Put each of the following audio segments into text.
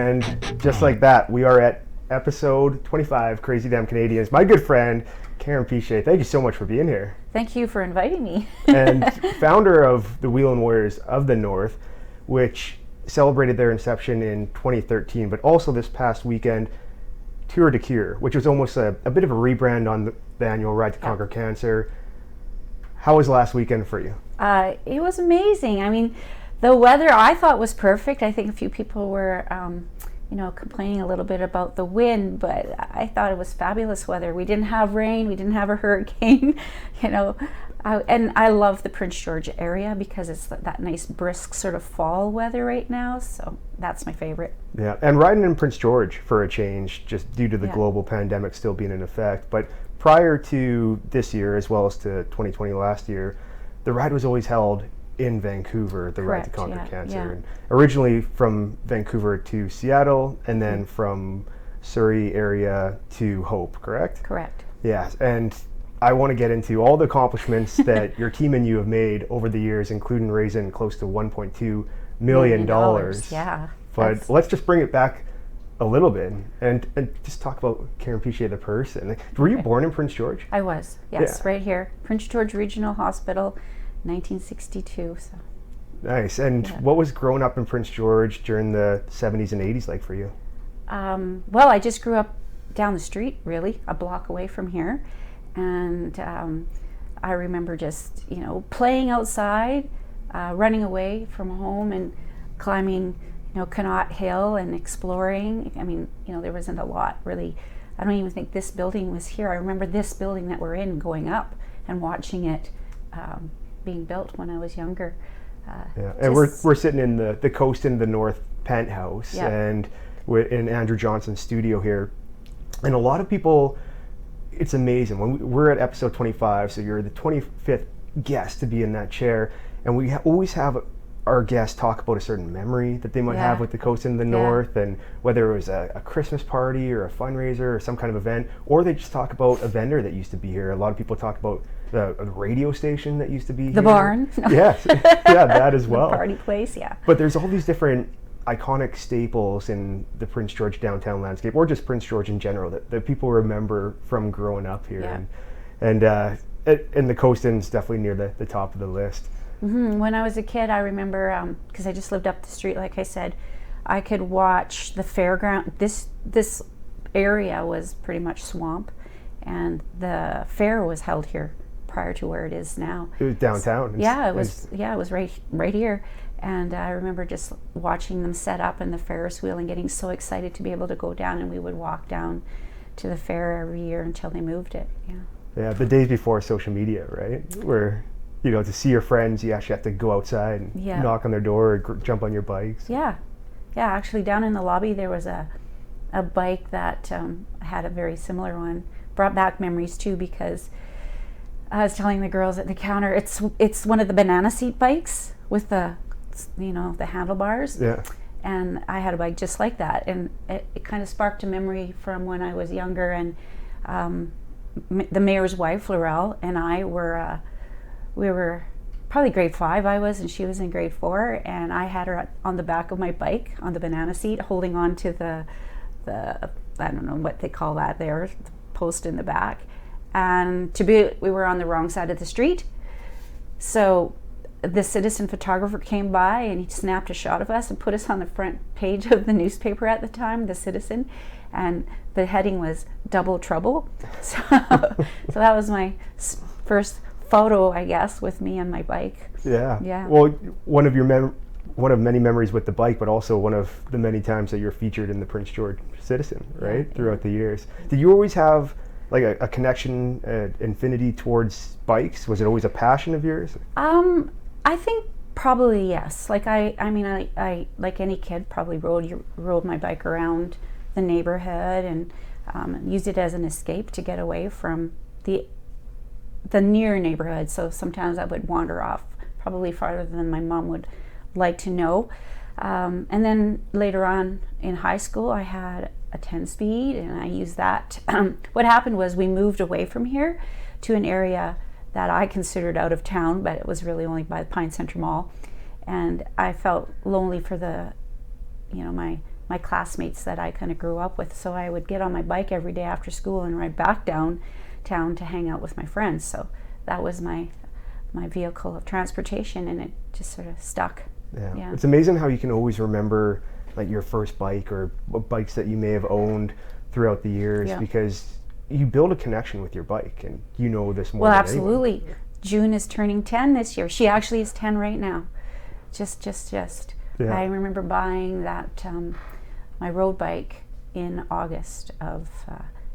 And just like that, we are at episode 25, Crazy Damn Canadians. My good friend, Karin Piche, thank you so much for being here. Thank you for inviting me. And founder of the Wheelin Warriors of the North, which celebrated their inception in 2013, but also this past weekend, Tour de Cure, which was almost a bit of a rebrand on the annual Ride to Conquer Cancer. How was last weekend for you? It was amazing. I mean, the weather I thought was perfect. I think a few people were, complaining a little bit about the wind, but I thought it was fabulous weather. We didn't have rain. We didn't have a hurricane, and I love the Prince George area because it's that nice brisk sort of fall weather right now. So that's my favorite. Yeah, and riding in Prince George for a change, just due to the global pandemic still being in effect. But prior to this year, as well as to 2020 last year, the ride was always held in Vancouver, the Ride to Conquer Cancer. And originally from Vancouver to Seattle, and then from Surrey area to Hope, correct? Correct. Yes, and I want to get into all the accomplishments that your team and you have made over the years, including raising close to $1.2 million. Yeah. But let's just bring it back a little bit and just talk about Karin Piche, the person. Were you born in Prince George? I was, yes, right here. Prince George Regional Hospital, 1962. So. Nice. And what was growing up in Prince George during the 70s and 80s like for you? Well, I just grew up down the street, really, a block away from here. And I remember just, playing outside, running away from home and climbing, Connaught Hill and exploring. I mean, there wasn't a lot, really. I don't even think this building was here. I remember this building that we're in going up and watching it being built when I was younger. And we're sitting in the Coast in the North penthouse, and we're in Andrew Johnson's studio here. And a lot of people, it's amazing. When we're at episode 25, so you're the 25th guest to be in that chair, and we always have our guests talk about a certain memory that they might have with the Coast in the North, and whether it was a Christmas party or a fundraiser or some kind of event, or they just talk about a vendor that used to be here. A lot of people talk about the radio station that used to be here. The barn. Yes, that as well. The party place, But there's all these different iconic staples in the Prince George downtown landscape, or just Prince George in general, that people remember from growing up here. And the Coast Inn's definitely near the top of the list. Mm-hmm. When I was a kid, I remember, because I just lived up the street, like I said, I could watch the fairground. This area was pretty much swamp, and the fair was held here prior to where it is now. It was downtown. It was right here. And I remember just watching them set up in the Ferris wheel and getting so excited to be able to go down, and we would walk down to the fair every year until they moved it. Yeah, the days before social media, right? Where to see your friends, you actually have to go outside and knock on their door or jump on your bikes. Yeah, actually down in the lobby there was a bike that had a very similar one. Brought back memories too, because I was telling the girls at the counter, it's one of the banana seat bikes with the the handlebars. Yeah. And I had a bike just like that, and it kind of sparked a memory from when I was younger, and the mayor's wife, Laurel, and I were we were probably grade 5 I was, and she was in grade 4, and I had her on the back of my bike on the banana seat, holding on to the I don't know what they call that there, the post in the back. And we were on the wrong side of the street, so the citizen photographer came by and he snapped a shot of us and put us on the front page of the newspaper at the time, The Citizen, and the heading was Double Trouble. So that was my first photo, I guess, with me on my bike. Yeah. Well, one of many memories with the bike, but also one of the many times that you're featured in the Prince George Citizen, right? Throughout the years. Did you always have like a connection, infinity towards bikes? Was it always a passion of yours? I think probably yes. Like I like any kid probably rode my bike around the neighborhood and used it as an escape to get away from the near neighborhood. So sometimes I would wander off probably farther than my mom would like to know. And then later on in high school, I had a 10-speed, and I used that. What happened was we moved away from here to an area that I considered out of town, but it was really only by the Pine Center Mall. And I felt lonely for my my classmates that I kind of grew up with. So I would get on my bike every day after school and ride back downtown to hang out with my friends. So that was my vehicle of transportation, and it just sort of stuck. Yeah. It's amazing how you can always remember like your first bike or bikes that you may have owned throughout the years, because you build a connection with your bike, and you know this more than absolutely. Anyone. June is turning 10 this year. She actually is 10 right now. Just. Yeah. I remember buying that my road bike in August of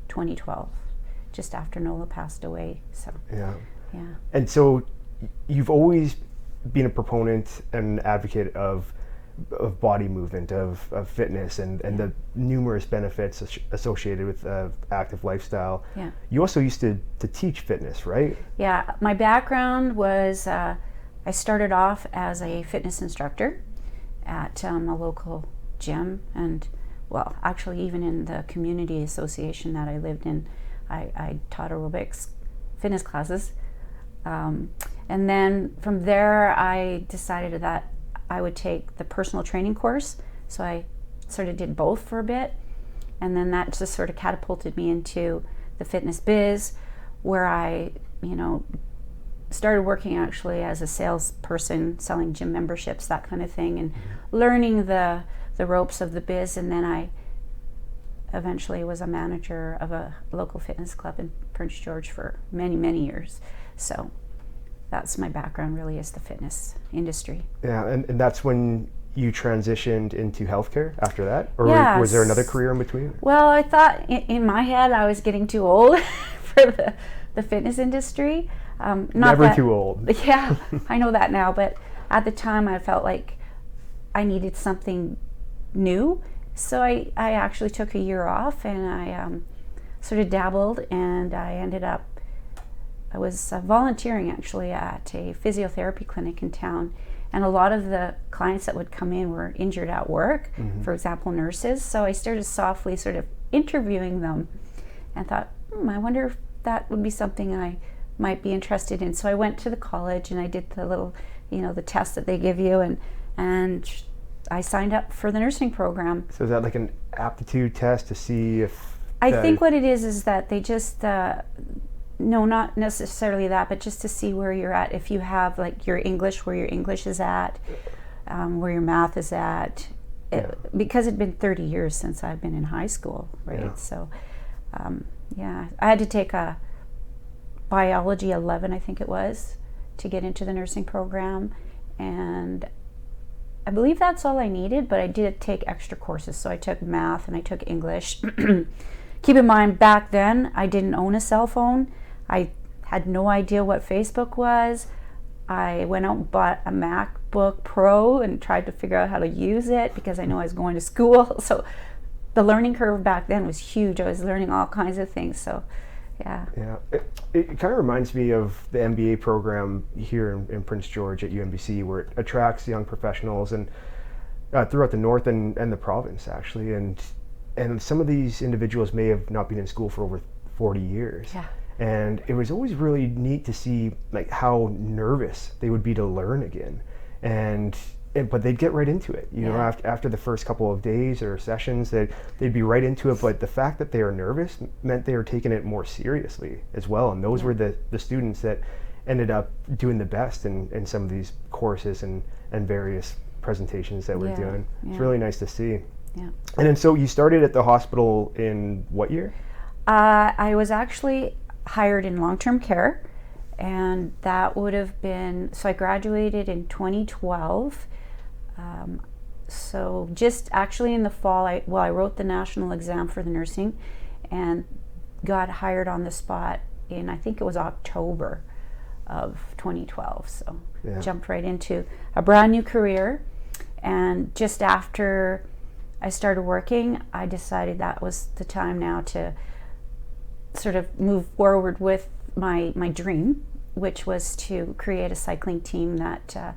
2012, just after Nola passed away. So yeah. And so you've always been a proponent and advocate of body movement, of fitness, and the numerous benefits associated with active lifestyle. Yeah. You also used to teach fitness, right? Yeah. My background was I started off as a fitness instructor at a local gym, and well, actually even in the community association that I lived in, I taught aerobics fitness classes. And then from there I decided that I would take the personal training course. So I sort of did both for a bit, and then that just sort of catapulted me into the fitness biz, where I, started working actually as a salesperson, selling gym memberships, that kind of thing, and learning the ropes of the biz. And then I eventually was a manager of a local fitness club in Prince George for many, many years. So that's my background, really, is the fitness industry. Yeah, and that's when you transitioned into healthcare after that? Or was there another career in between? Well, I thought in my head I was getting too old for the fitness industry. Never too old. Yeah, I know that now, but at the time I felt like I needed something new. So I actually took a year off, and I sort of dabbled, and I was volunteering actually at a physiotherapy clinic in town, and a lot of the clients that would come in were injured at work, for example, nurses. So I started softly sort of interviewing them and thought, I wonder if that would be something I might be interested in. So I went to the college and I did the little, the test that they give you, and I signed up for the nursing program. So is that like an aptitude test to see if... I think what it is that they just... no, not necessarily that, but just to see where you're at. If you have like your English, where your English is at, where your math is at. Because it'd been 30 years since I've been in high school, right? Yeah. So, I had to take a biology 11, I think it was, to get into the nursing program. And I believe that's all I needed, but I did take extra courses. So I took math and I took English. Keep in mind, back then, I didn't own a cell phone. I had no idea what Facebook was. I went out and bought a MacBook Pro and tried to figure out how to use it because I knew I was going to school. So the learning curve back then was huge. I was learning all kinds of things. So, yeah. Yeah. It kind of reminds me of the MBA program here in Prince George at UNBC, where it attracts young professionals and throughout the north and the province, actually. And some of these individuals may have not been in school for over 40 years. Yeah. And it was always really neat to see like how nervous they would be to learn again. But they'd get right into it. After the first couple of days or sessions, they'd be right into it. But the fact that they are nervous meant they were taking it more seriously as well. And those were the students that ended up doing the best in some of these courses and various presentations that we're doing. It's really nice to see. Yeah. And then so you started at the hospital in what year? I was actually hired in long-term care, and that would have been, so I graduated in 2012. So just actually in the fall, I wrote the national exam for the nursing and got hired on the spot in, I think it was October of 2012. So jumped right into a brand new career. And just after I started working, I decided that was the time now to sort of move forward with my dream, which was to create a cycling team that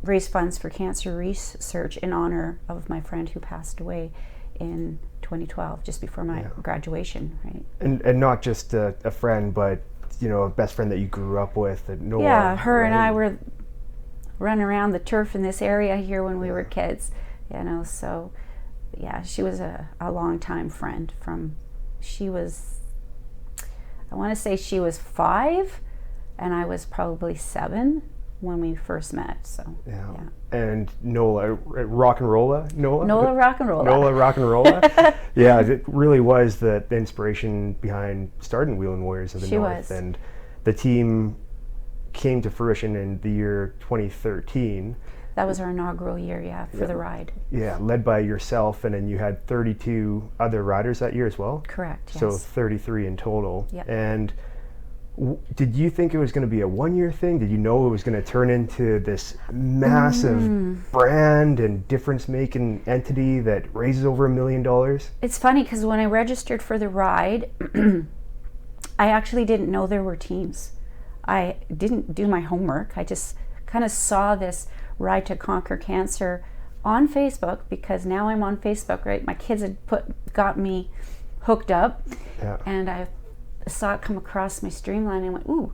raised funds for cancer research in honor of my friend who passed away in 2012, just before my graduation, right? And not just a friend, but a best friend that you grew up with. Noah, yeah, her right? and I were running around the turf in this area here when we were kids. You know, so yeah, she was a long-time friend I want to say she was 5 and I was probably 7 when we first met. So yeah. And Nola, rock and rolla, Nola rock and rolla. Nola rock and rolla. Yeah, it really was the inspiration behind starting Wheelin Warriors of the North. Was. And the team came to fruition in the year 2013. That was our inaugural year, for the ride. Yeah, led by yourself, and then you had 32 other riders that year as well? Correct, yes. So 33 in total. Yep. And did you think it was going to be a one-year thing? Did you know it was going to turn into this massive brand and difference-making entity that raises over $1 million? It's funny because when I registered for the ride, I actually didn't know there were teams. I didn't do my homework. I just kind of saw this Ride to Conquer Cancer on Facebook, because now I'm on Facebook, right? My kids had got me hooked up, and I saw it come across my streamline and went, ooh,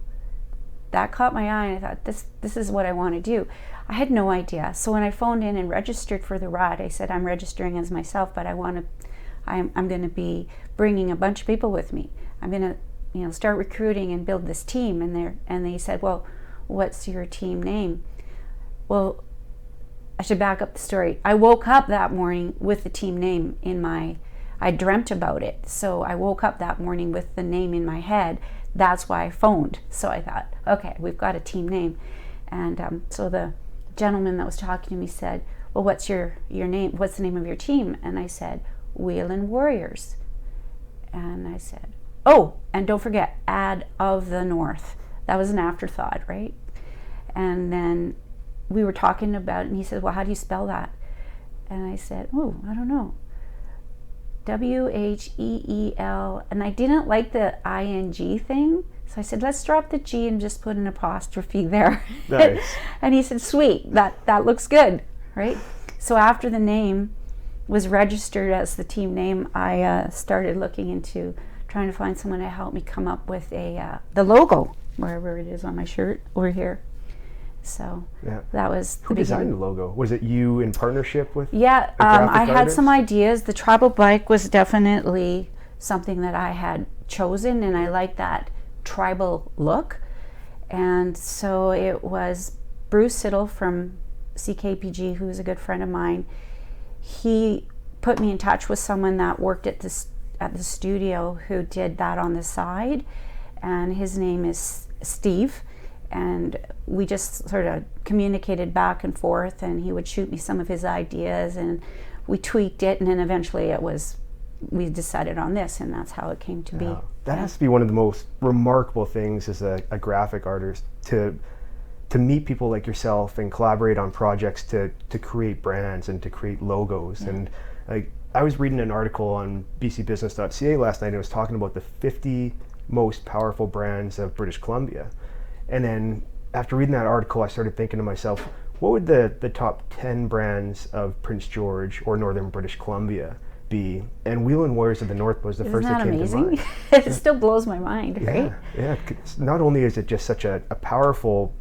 that caught my eye, and I thought, this is what I want to do. I had no idea. So when I phoned in and registered for the ride, I said, I'm registering as myself, but I'm going to be bringing a bunch of people with me. I'm going to start recruiting and build this team. And they said, well, what's your team name? Well, I should back up the story. I woke up that morning with the team name I dreamt about it. So I woke up that morning with the name in my head. That's why I phoned. So I thought, okay, we've got a team name. And so the gentleman that was talking to me said, well, what's your name? What's the name of your team? And I said, Wheelin Warriors. And I said, oh, and don't forget, Ad of the North. That was an afterthought, right? And then we were talking about it, and he said, well, how do you spell that? And I said, oh, I don't know. W-H-E-E-L. And I didn't like the I-N-G thing, so I said, let's drop the G and just put an apostrophe there. Nice. And he said, sweet, that looks good, right? So after the name was registered as the team name, I started looking into trying to find someone to help me come up with the logo, wherever it is on my shirt over here. So that was Who designed the logo? Was it you in partnership with? Yeah, I had some ideas. The tribal bike was definitely something that I had chosen, and I liked that tribal look. And so it was Bruce Siddle from CKPG, who's a good friend of mine. He put me in touch with someone that worked at the studio who did that on the side, and his name is Steve. And we just sort of communicated back and forth, and he would shoot me some of his ideas, and we tweaked it, and then eventually we decided on this, and that's how it came to be. That has to be one of the most remarkable things as a graphic artist, to meet people like yourself and collaborate on projects to create brands and to create logos. And I was reading an article on bcbusiness.ca last night, and it was talking about the 50 most powerful brands of British Columbia. And then after reading that article, I started thinking to myself, what would the top 10 brands of Prince George or Northern British Columbia be? And Wheelin Warriors of the North was the first that came to mind. It still blows my mind, right? Yeah. Not only is it just such a powerful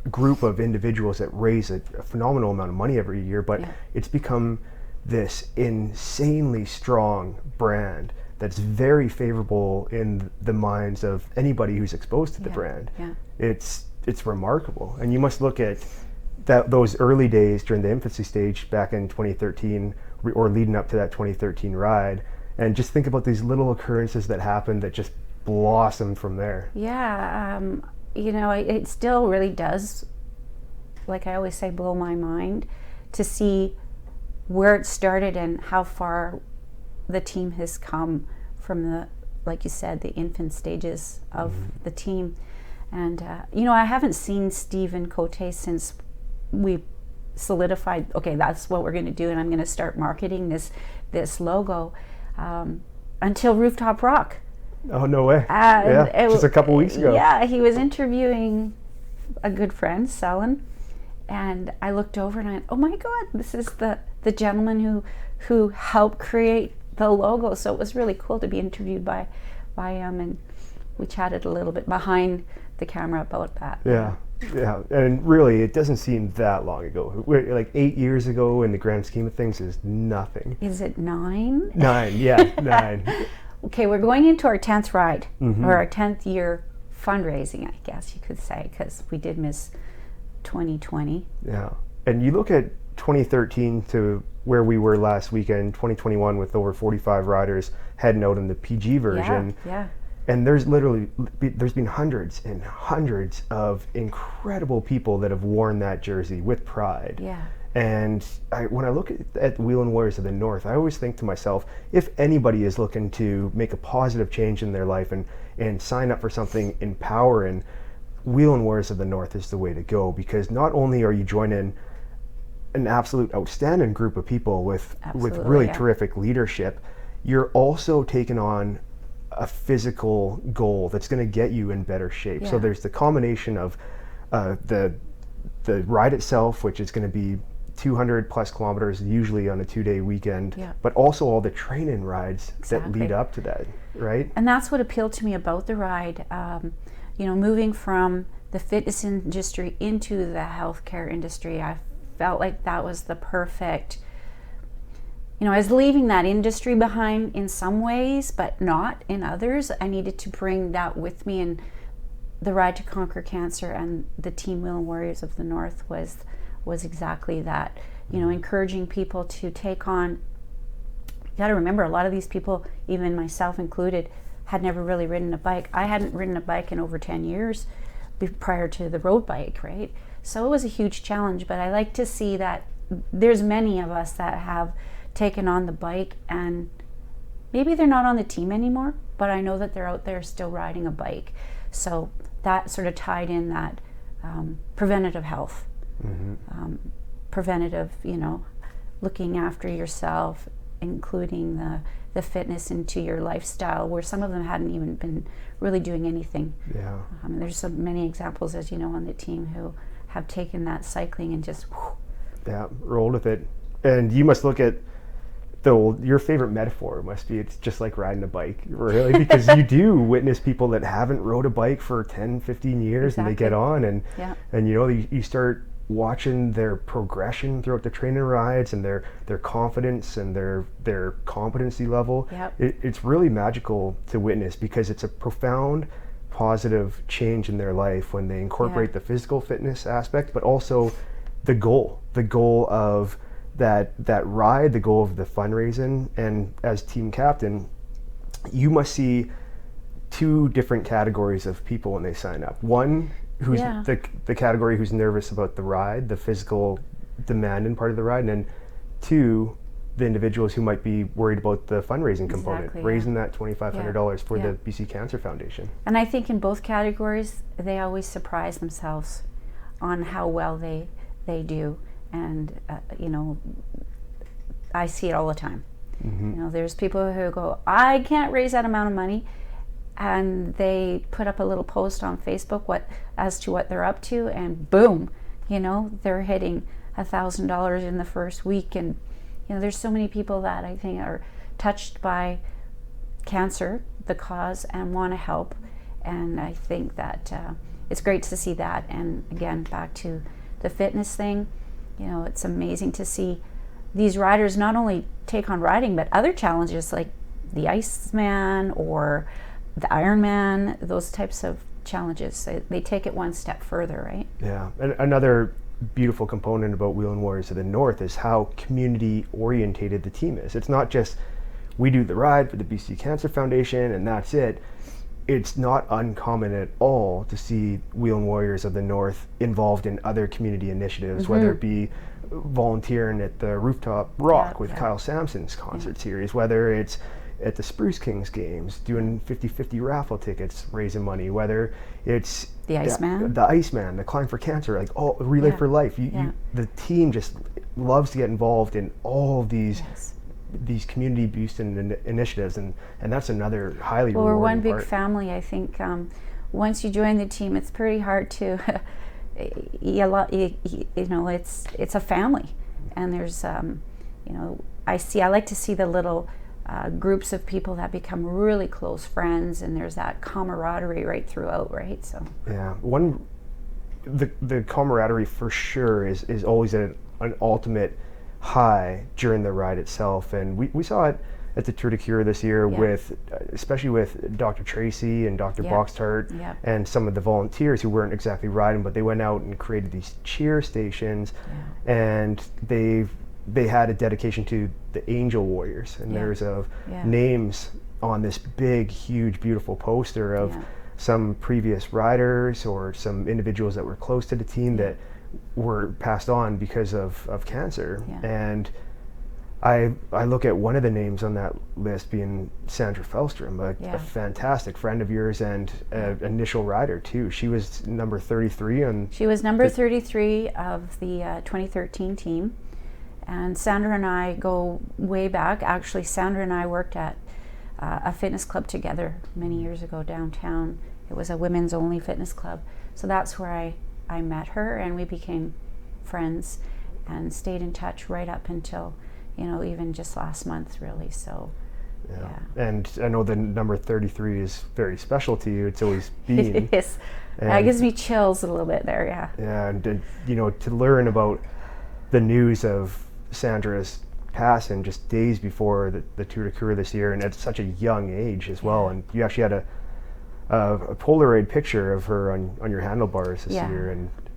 group of individuals that raise a phenomenal amount of money every year, but it's become this insanely strong brand that's very favorable in the minds of anybody who's exposed to the brand. Yeah. It's remarkable. And you must look at those early days during the infancy stage back in 2013 or leading up to that 2013 ride, and just think about these little occurrences that happened that just blossomed from there. Yeah, it still really does, like I always say, blow my mind to see where it started and how far the team has come from like you said, the infant stages of the team. And I haven't seen Stephen Cote since we solidified, okay, that's what we're going to do, and I'm going to start marketing this logo, until Rooftop Rock. Oh, no way. Just a couple weeks ago. Yeah, he was interviewing a good friend, Selen, and I looked over and I went, oh my God, this is the gentleman who helped create the logo. So it was really cool to be interviewed by him, and we chatted a little bit behind the camera about that. Yeah. Yeah, and really, it doesn't seem that long ago. Like 8 years ago, in the grand scheme of things, is nothing. Is it 9? 9, yeah, 9. Okay, we're going into our 10th ride, or our 10th year fundraising, I guess you could say, because we did miss 2020. Yeah, and you look at 2013 to where we were last weekend, 2021, with over 45 riders heading out in the PG version. Yeah. And there's been hundreds and hundreds of incredible people that have worn that jersey with pride. Yeah. And when I look at Wheelin Warriors of the North, I always think to myself, if anybody is looking to make a positive change in their life and sign up for something empowering, Wheelin Warriors of the North is the way to go, because not only are you joining an absolute outstanding group of people with really terrific leadership, you're also taking on a physical goal that's going to get you in better shape. So there's the combination of the ride itself, which is going to be 200 plus kilometers, usually on a 2-day weekend, but also all the training rides that lead up to that, right? And that's what appealed to me about the ride. Moving from the fitness industry into the healthcare industry, I felt like that was the perfect. I was leaving that industry behind in some ways, but not in others. I needed to bring that with me, and the Ride to Conquer Cancer and the Team Wheelin Warriors of the North was exactly that. Encouraging people to take on. You got to remember, a lot of these people, even myself included, had never really ridden a bike. I hadn't ridden a bike in over 10 years prior to the road bike, right? So it was a huge challenge, but I like to see that there's many of us that have taken on the bike, and maybe they're not on the team anymore, but I know that they're out there still riding a bike. So that sort of tied in that preventative health, preventative, looking after yourself, including the fitness into your lifestyle, where some of them hadn't even been really doing anything. Yeah. There's so many examples, as you know, on the team who have taken that cycling and just rolled with it. And you must look at your favorite metaphor must be, it's just like riding a bike, really, because you do witness people that haven't rode a bike for 10, 15 years, and they get on and you start watching their progression throughout the training rides, and their confidence and their competency level. It's really magical to witness, because it's a profound positive change in their life when they incorporate the physical fitness aspect, but also the goal of that ride, the goal of the fundraising. And as team captain, you must see 2 different categories of people when they sign up. One, who's the category who's nervous about the ride, the physical demanding part of the ride, and then 2, the individuals who might be worried about the fundraising component, raising that $2,500 for the BC Cancer Foundation. And I think in both categories, they always surprise themselves on how well they do. And I see it all the time. There's people who go, I can't raise that amount of money, and they put up a little post on Facebook as to what they're up to, and boom, they're hitting $1,000 in the first week. And there's so many people that I think are touched by cancer, the cause, and want to help. And I think that it's great to see that. And again, back to the fitness thing, it's amazing to see these riders not only take on riding, but other challenges like the Iceman or the Ironman, those types of challenges. They take it one step further, right? Yeah. And another beautiful component about Wheelin Warriors of the North is how community orientated the team is. It's not just we do the ride for the BC Cancer Foundation and that's it. It's not uncommon at all to see Wheelin Warriors of the North involved in other community initiatives, whether it be volunteering at the Rooftop Rock with Kyle Sampson's concert series, whether it's at the Spruce Kings games doing 50-50 raffle tickets, raising money, whether it's the Iceman, the Climb for Cancer, like all Relay for Life. The team just loves to get involved in all of these community boosting initiatives, and that's another highly rewarding we're one big part. Family. I think once you join the team, it's pretty hard to it's a family, and there's I like to see the little groups of people that become really close friends, and there's that camaraderie right throughout, right? So the camaraderie for sure is always at an ultimate high during the ride itself, and we saw it at the Tour de Cure this year with, especially with Dr. Tracy and Dr. Boxtart and some of the volunteers who weren't exactly riding, but they went out and created these cheer stations, and they had a dedication to the Angel Warriors, and there's names on this big, huge, beautiful poster of some previous riders or some individuals that were close to the team that were passed on because of cancer. And I look at one of the names on that list being Sandra Fellstrom, a fantastic friend of yours and an initial rider too. She was number 33 on. She was number 33 of the 2013 team, and Sandra and I go way back. Actually, Sandra and I worked at a fitness club together many years ago downtown. It was a women's only fitness club, so that's where I met her, and we became friends and stayed in touch right up until, even just last month, really. So, And I know the number 33 is very special to you. It's always been. It is. That gives me chills a little bit there, Yeah, and to learn about the news of Sandra's passing just days before the Tour de Cure this year, and at such a young age as well. And you actually had a Polaroid picture of her on your handlebars this year,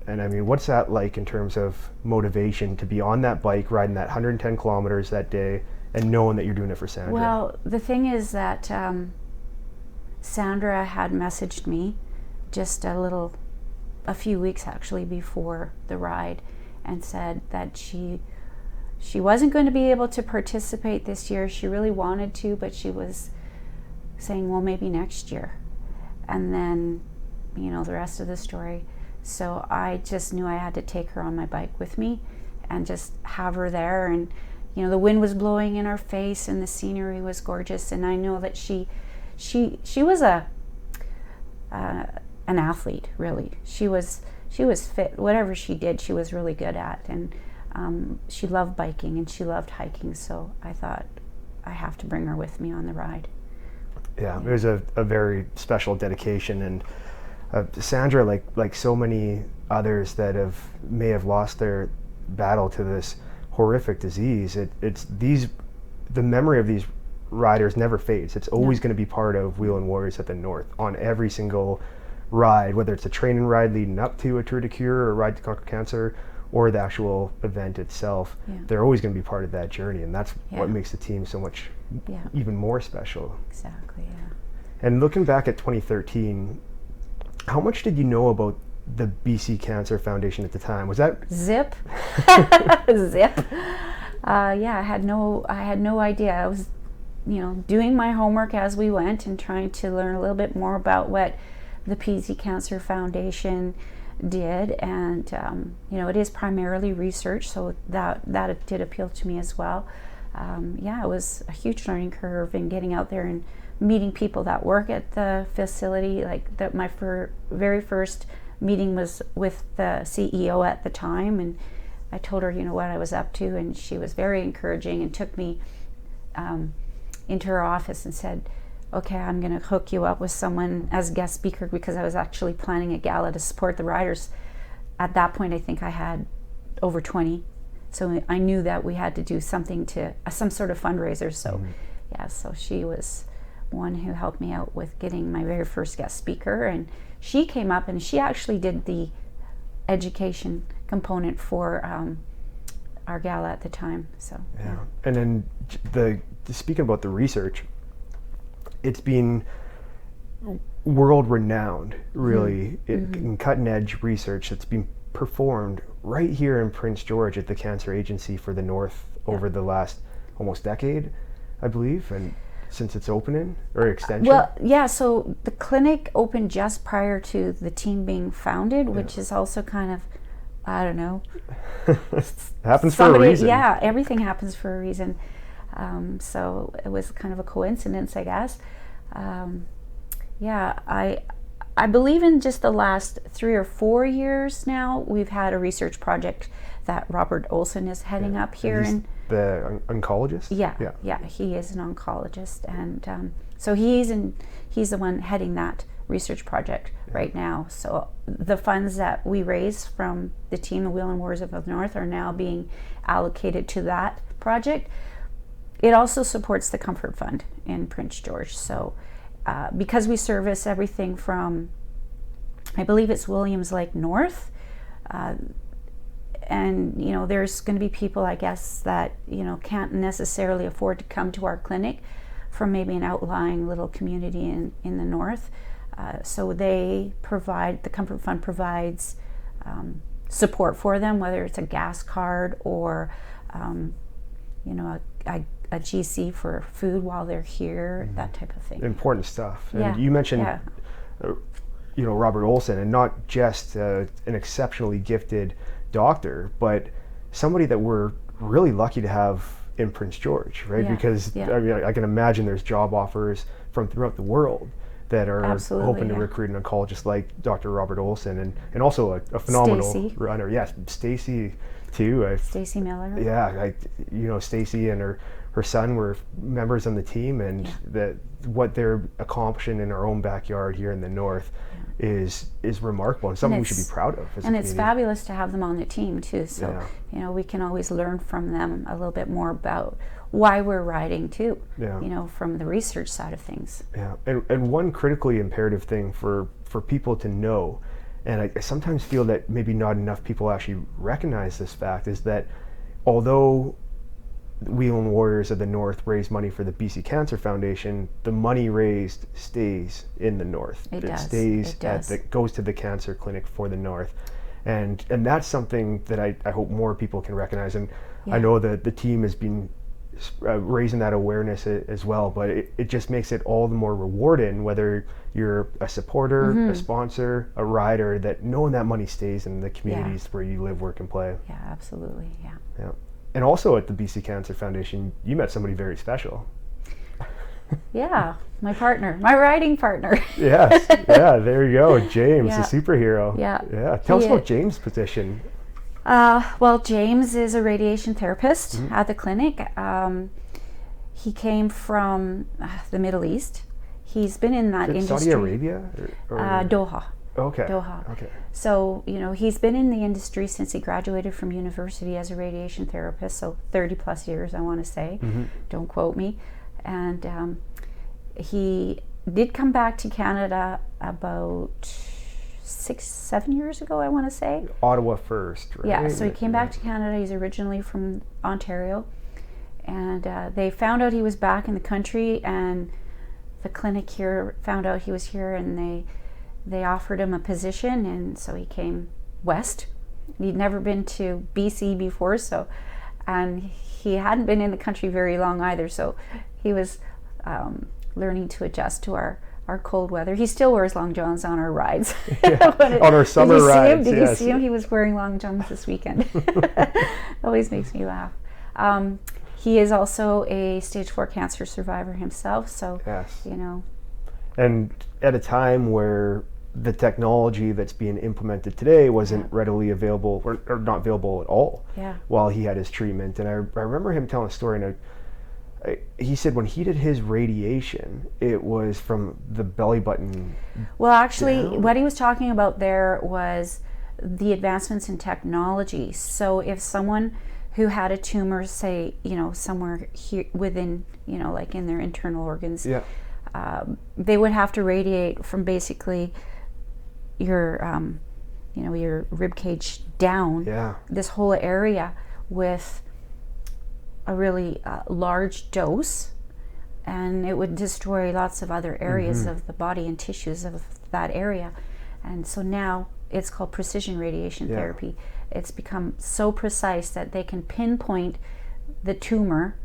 and I mean, what's that like in terms of motivation to be on that bike riding that 110 kilometers that day and knowing that you're doing it for Sandra? Well, the thing is that Sandra had messaged me just a few weeks actually before the ride, and said that she wasn't going to be able to participate this year. She really wanted to, but she was saying, well, maybe next year. And then, the rest of the story. So I just knew I had to take her on my bike with me and just have her there. And, the wind was blowing in our face and the scenery was gorgeous. And I know that she was an athlete, really. She was fit. Whatever she did, she was really good at. And she loved biking and she loved hiking. So I thought, I have to bring her with me on the ride. Yeah, it was a very special dedication, and Sandra, like so many others that may have lost their battle to this horrific disease, the memory of these riders never fades. It's always going to be part of Wheelin Warriors at the North on every single ride, whether it's a training ride leading up to a Tour de Cure or a Ride to Conquer Cancer or the actual event itself. They're always going to be part of that journey, and that's what makes the team so much even more special. Exactly, And looking back at 2013, how much did you know about the BC Cancer Foundation at the time? Was that zip? Zip. I had no idea. I was, doing my homework as we went and trying to learn a little bit more about what the BC Cancer Foundation did, and it is primarily research, so that did appeal to me as well. It was a huge learning curve in getting out there and meeting people that work at the facility. My very first meeting was with the CEO at the time, and I told her what I was up to, and she was very encouraging and took me into her office and said, okay, I'm going to hook you up with someone as guest speaker, because I was actually planning a gala to support the riders. At that point, I think I had over 20, so I knew that we had to do something some sort of fundraiser. So so she was one who helped me out with getting my very first guest speaker, and she came up and she actually did the education component for our gala at the time. So and then speaking about the research, it's been world renowned, really, in cutting edge research that's been performed right here in Prince George at the Cancer Agency for the North over the last almost decade, I believe, and since its opening or extension. So the clinic opened just prior to the team being founded, which is also kind of, I don't know. Happens for a reason. Yeah, everything happens for a reason. So it was kind of a coincidence, I guess. I believe in just the last 3 or 4 years now, we've had a research project that Robert Olson is heading up here. the oncologist? Yeah, he is an oncologist, and so he's the one heading that research project right now. So the funds that we raise from the team, the Wheelin Warriors of the North, are now being allocated to that project. It also supports the Comfort Fund in Prince George. So because we service everything from, I believe it's Williams Lake North, and there's going to be people, I guess, that can't necessarily afford to come to our clinic from maybe an outlying little community in the north. So the Comfort Fund provides support for them, whether it's a gas card or a GC for food while they're here, that type of thing. Important stuff. And you mentioned Robert Olson, and not just an exceptionally gifted doctor, but somebody that we're really lucky to have in Prince George, right? Because I can imagine there's job offers from throughout the world that are hoping to recruit an oncologist like Dr. Robert Olson, and also a phenomenal runner. Yes, Stacy too. Stacy Miller. Yeah, Stacy and her son were members on the team, and what they're accomplishing in our own backyard here in the north is remarkable, and something we should be proud of as a community. It's fabulous to have them on the team too. So we can always learn from them a little bit more about why we're riding too. From the research side of things. Yeah, and one critically imperative thing for people to know, and I sometimes feel that maybe not enough people actually recognize this fact, is that although Wheelin Warriors of the North raise money for the BC Cancer Foundation, the money raised stays in the North. It goes to the cancer clinic for the North, and that's something that I hope more people can recognize. And I know that the team has been raising that awareness as well, but it just makes it all the more rewarding, whether you're a supporter, a sponsor, a rider, that knowing that money stays in the communities where you live, work, and play. Yeah, absolutely. Yeah. And also at the BC Cancer Foundation, you met somebody very special. Yeah, my riding partner. Yes, there you go, James, the superhero. Yeah. Tell us about James' position. Well, James is a radiation therapist at the clinic. He came from the Middle East. He's been in that industry. Saudi Arabia? Or Doha. Okay. Doha. Okay. So, he's been in the industry since he graduated from university as a radiation therapist, so 30 plus years, I want to say. Don't quote me. And he did come back to Canada about 6-7 years ago, I want to say. Ottawa first, right? Yeah, so he came back to Canada. He's originally from Ontario. And they found out he was back in the country, and the clinic here found out he was here, and they offered him a position, and so he came west. He'd never been to BC before, and he hadn't been in the country very long either, so he was learning to adjust to our cold weather. He still wears long johns on our rides. On our summer rides. Did you see him? He was wearing long johns this weekend. Always makes me laugh. He is also a stage 4 cancer survivor himself, so And at a time where the technology that's being implemented today wasn't readily available, or not available at all, while he had his treatment. And I remember him telling a story, and he said when he did his radiation, it was from the belly button. Well, actually, what he was talking about there was the advancements in technology. So if someone who had a tumor, say, somewhere here within, like in their internal organs, they would have to radiate from basically your, your rib cage down, this whole area, with a really large dose, and it would destroy lots of other areas of the body and tissues of that area. And so now it's called precision radiation therapy. It's become so precise that they can pinpoint the tumor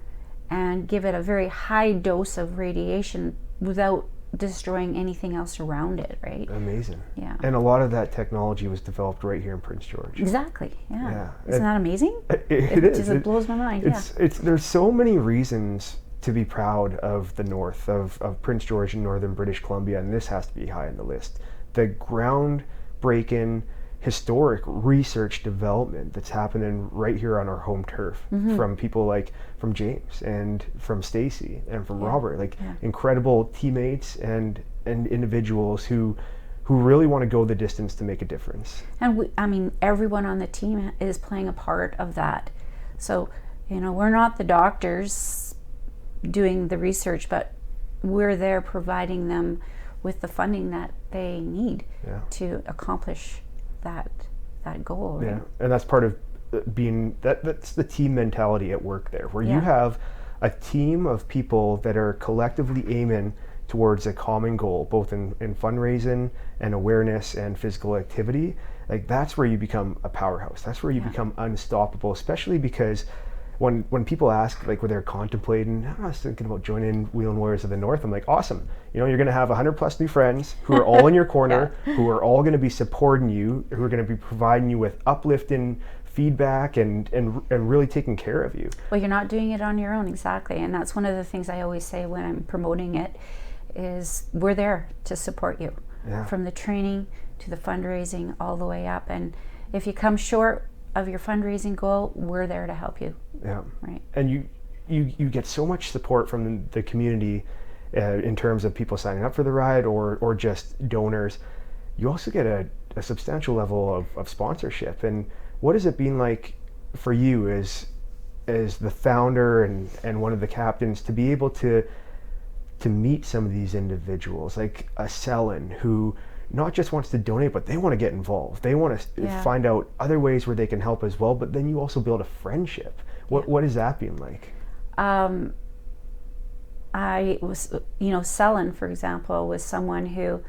and give it a very high dose of radiation without destroying anything else around it, right? Amazing. Yeah. And a lot of that technology was developed right here in Prince George. Exactly. Yeah. Isn't that amazing? It is. It blows my mind. There's so many reasons to be proud of the north, of Prince George and northern British Columbia, and this has to be high on the list. The groundbreaking historic research development that's happening right here on our home turf, from people like from James and from Stacy and from Robert, like incredible teammates and individuals who really want to go the distance to make a difference. And everyone on the team is playing a part of that. So, we're not the doctors doing the research, but we're there providing them with the funding that they need to accomplish that goal. Right? Yeah, and that's part of being that's the team mentality at work there, where you have a team of people that are collectively aiming towards a common goal, both in fundraising and awareness and physical activity. Like, that's where you become a powerhouse. That's where you become unstoppable, especially because when people ask, like, when they're contemplating, I was thinking about joining Wheelin Warriors of the North, I'm like, awesome. You're going to have 100 plus new friends who are all in your corner, who are all going to be supporting you, who are going to be providing you with uplifting feedback and really taking care of you. Well, you're not doing it on your own, exactly. And that's one of the things I always say when I'm promoting it, is we're there to support you, from the training to the fundraising all the way up. And if you come short of your fundraising goal, we're there to help you. Yeah. Right. And you get so much support from the community in terms of people signing up for the ride or just donors. You also get a substantial level of sponsorship. And what has it been like for you as the founder and one of the captains to be able to meet some of these individuals, like a Selin, who not just wants to donate, but they want to get involved. They want to find out other ways where they can help as well, but then you also build a friendship. What has that been like? I was, Selin, for example, was someone who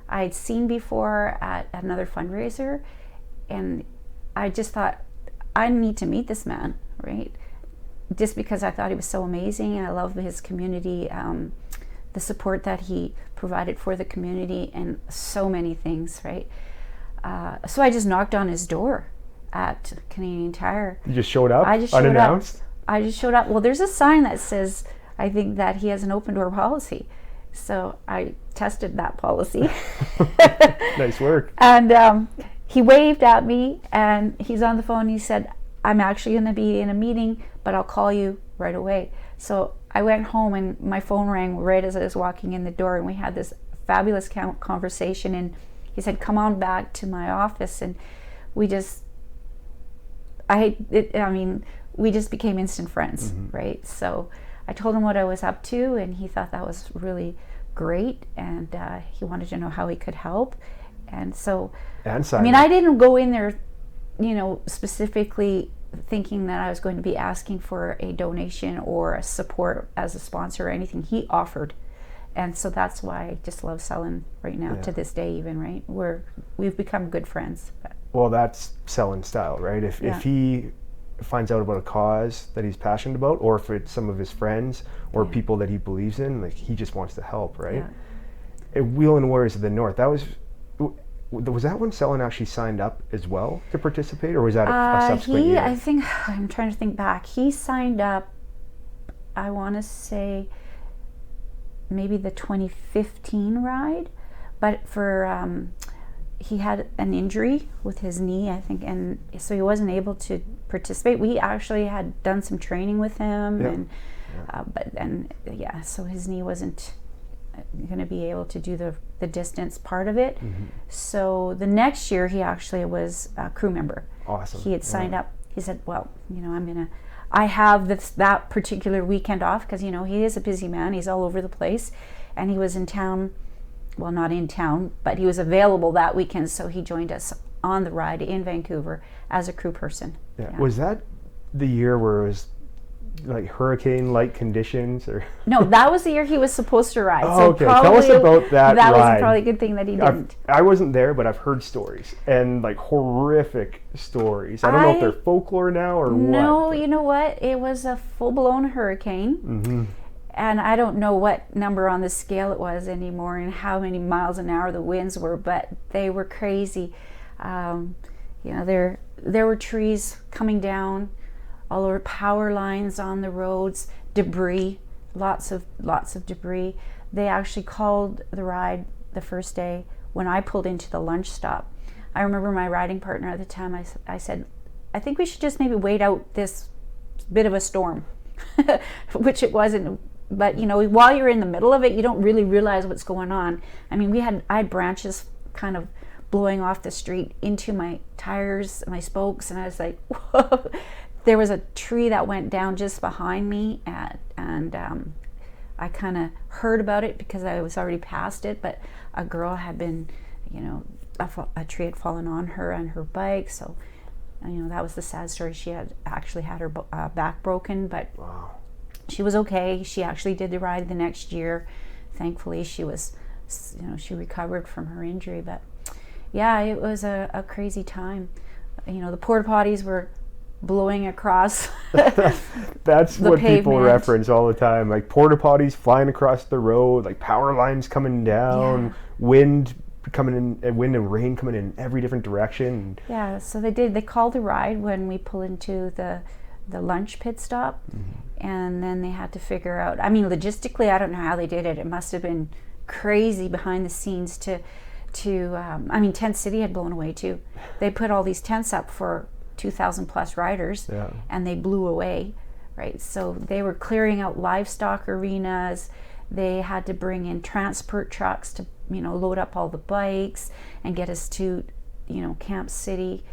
I'd seen before at another fundraiser, and I just thought, I need to meet this man, right? Just because I thought he was so amazing, and I love his community, the support that he provided for the community, and so many things, right? So I just knocked on his door at Canadian Tire. You just showed up? I just showed unannounced? I just showed up. Well, there's a sign that says, I think, that he has an open door policy. So I tested that policy. Nice work. And he waved at me, and he's on the phone. He said, I'm actually going to be in a meeting, but I'll call you right away. So I went home, and my phone rang right as I was walking in the door, and we had this fabulous conversation. And he said, come on back to my office. And we just became instant friends, right? So I told him what I was up to, and he thought that was really great, and he wanted to know how he could help. And so, I didn't go in there, specifically thinking that I was going to be asking for a donation or a support as a sponsor or anything. He offered. And so that's why I just love Selin right now, to this day even, right? We've become good friends. Well, that's Selin style, right? If he finds out about a cause that he's passionate about, or if it's some of his friends or people that he believes in, like, he just wants to help, right? At Wheelin Warriors of the North, was that when Selin actually signed up as well to participate, or was that a subsequent year? I think, I'm trying to think back. He signed up, I want to say, maybe the 2015 ride, but for he had an injury with his knee, I think, and so he wasn't able to participate. We actually had done some training with him, and but then so his knee wasn't going to be able to do the distance part of it. So the next year he actually was a crew member. Awesome. He had signed up. He said, well, I have that particular weekend off, because he is a busy man. He's all over the place, and he was in town. Well, not in town, but he was available that weekend, so he joined us on the ride in Vancouver as a crew person. Was that the year where it was like hurricane-like conditions, or? No, that was the year he was supposed to ride. Oh, so okay. Tell us about that ride. That was probably a good thing that he didn't. I wasn't there, but I've heard stories, and like horrific stories. I don't know if they're folklore now or what. No, you know what? It was a full-blown hurricane. And I don't know what number on the scale it was anymore and how many miles an hour the winds were, but they were crazy. There were trees coming down all over, power lines on the roads, debris, lots of debris. They actually called the ride the first day when I pulled into the lunch stop. I remember my riding partner at the time, I said, I think we should just maybe wait out this bit of a storm, which it wasn't. But, you know, while you're in the middle of it, you don't really realize what's going on. I mean, I had branches kind of blowing off the street into my tires, my spokes, and I was like, whoa. There was a tree that went down just behind me, and I kind of heard about it because I was already past it, but a girl had been, you know, a tree had fallen on her and her bike, so, you know, that was the sad story. She had actually had her back broken, but wow. She was okay. She actually did the ride the next year. Thankfully, she was, you know, she recovered from her injury, but yeah, it was a crazy time. You know, the porta potties were blowing across That's what pavement. People reference all the time, like porta potties flying across the road, like power lines coming down, wind coming in, wind and rain coming in every different direction. Yeah, so they called a ride when we pull into the lunch pit stop, and then they had to figure out, I mean, logistically, I don't know how they did it. It must have been crazy behind the scenes to I mean, Tent City had blown away too. They put all these tents up for 2,000 plus riders, and they blew away, right? So they were clearing out livestock arenas. They had to bring in transport trucks to, you know, load up all the bikes and get us to, you know, Camp City.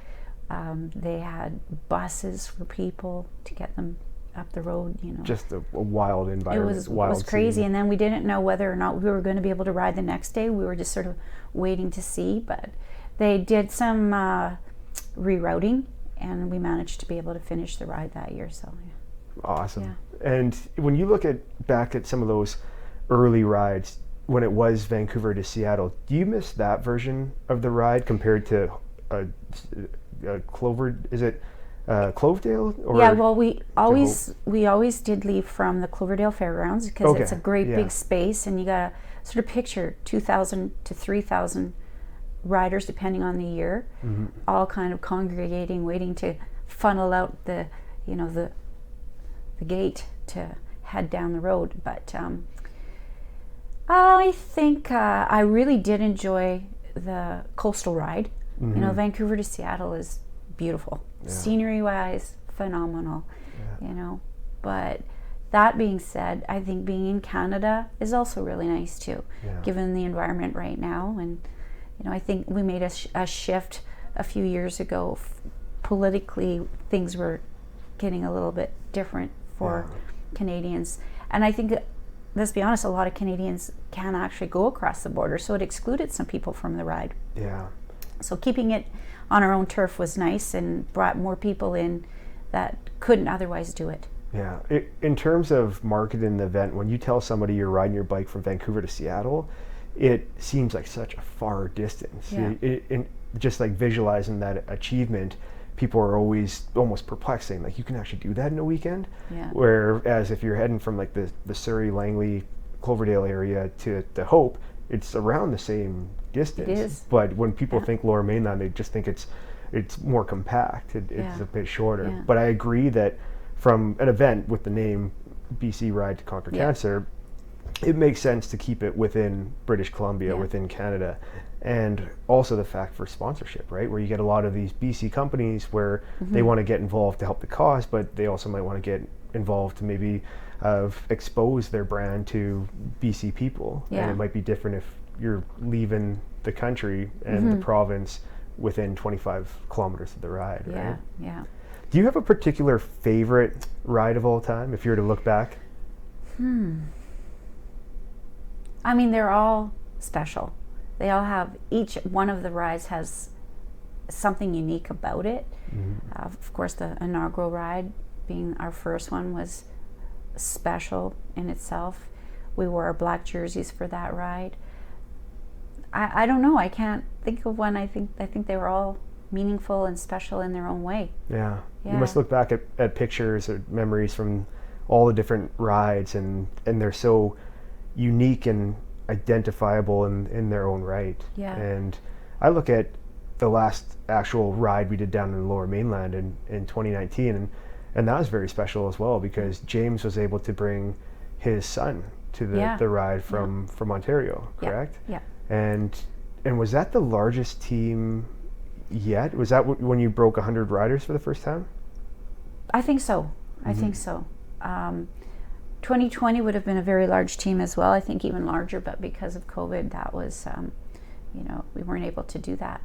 They had buses for people to get them up the road, you know. Just a wild environment. It was crazy, and then we didn't know whether or not we were going to be able to ride the next day. We were just sort of waiting to see, but they did some rerouting, and we managed to be able to finish the ride that year. So awesome. Yeah. And when you look back at some of those early rides, when it was Vancouver to Seattle, do you miss that version of the ride compared to Clover? Is it Clovedale? Or yeah, well, we always did leave from the Cloverdale Fairgrounds because it's a great big space, and you got to sort of picture 2,000 to 3,000 riders depending on the year, all kind of congregating, waiting to funnel out the gate to head down the road. But I think I really did enjoy the coastal ride. You know, Vancouver to Seattle is beautiful. Scenery wise, phenomenal. You know, but that being said, I think being in Canada is also really nice too, given the environment right now. And you know, I think we made a shift a few years ago. Politically, things were getting a little bit different for Canadians, and I think, let's be honest, a lot of Canadians can't actually go across the border, so it excluded some people from the ride. Yeah. So keeping it on our own turf was nice and brought more people in that couldn't otherwise do it. Yeah. In terms of marketing the event, when you tell somebody you're riding your bike from Vancouver to Seattle, it seems like such a far distance. Yeah. Just like visualizing that achievement, people are always almost perplexing. Like, you can actually do that in a weekend? Yeah. Whereas if you're heading from like the Surrey, Langley, Cloverdale area to Hope, it's around the same distance. It is. But when people think Lower Mainland, they just think it's more compact. It's a bit shorter. Yeah. But I agree that from an event with the name BC Ride to Conquer Cancer, it makes sense to keep it within British Columbia, within Canada. And also the fact for sponsorship, right? Where you get a lot of these BC companies where they want to get involved to help the cause, but they also might want to get involved to maybe expose their brand to BC people. And it might be different if you're leaving the country and the province within 25 kilometers of the ride, right? Yeah. Do you have a particular favorite ride of all time, if you were to look back? I mean, they're all special. They all have, each one of the rides has something unique about it. Of course, the inaugural ride, being our first one, was special in itself. We wore our black jerseys for that ride. I don't know, I can't think of one. I think they were all meaningful and special in their own way. Yeah. You must look back at pictures or memories from all the different rides, and they're so unique and identifiable in their own right. Yeah. And I look at the last actual ride we did down in the Lower Mainland in 2019, and that was very special as well, because James was able to bring his son to the ride from Ontario, correct? Yeah. And was that the largest team yet. Was that when you broke 100 riders for the first time? I think so. I think so. 2020 would have been a very large team as well. I think even larger, but because of COVID, that was, we weren't able to do that.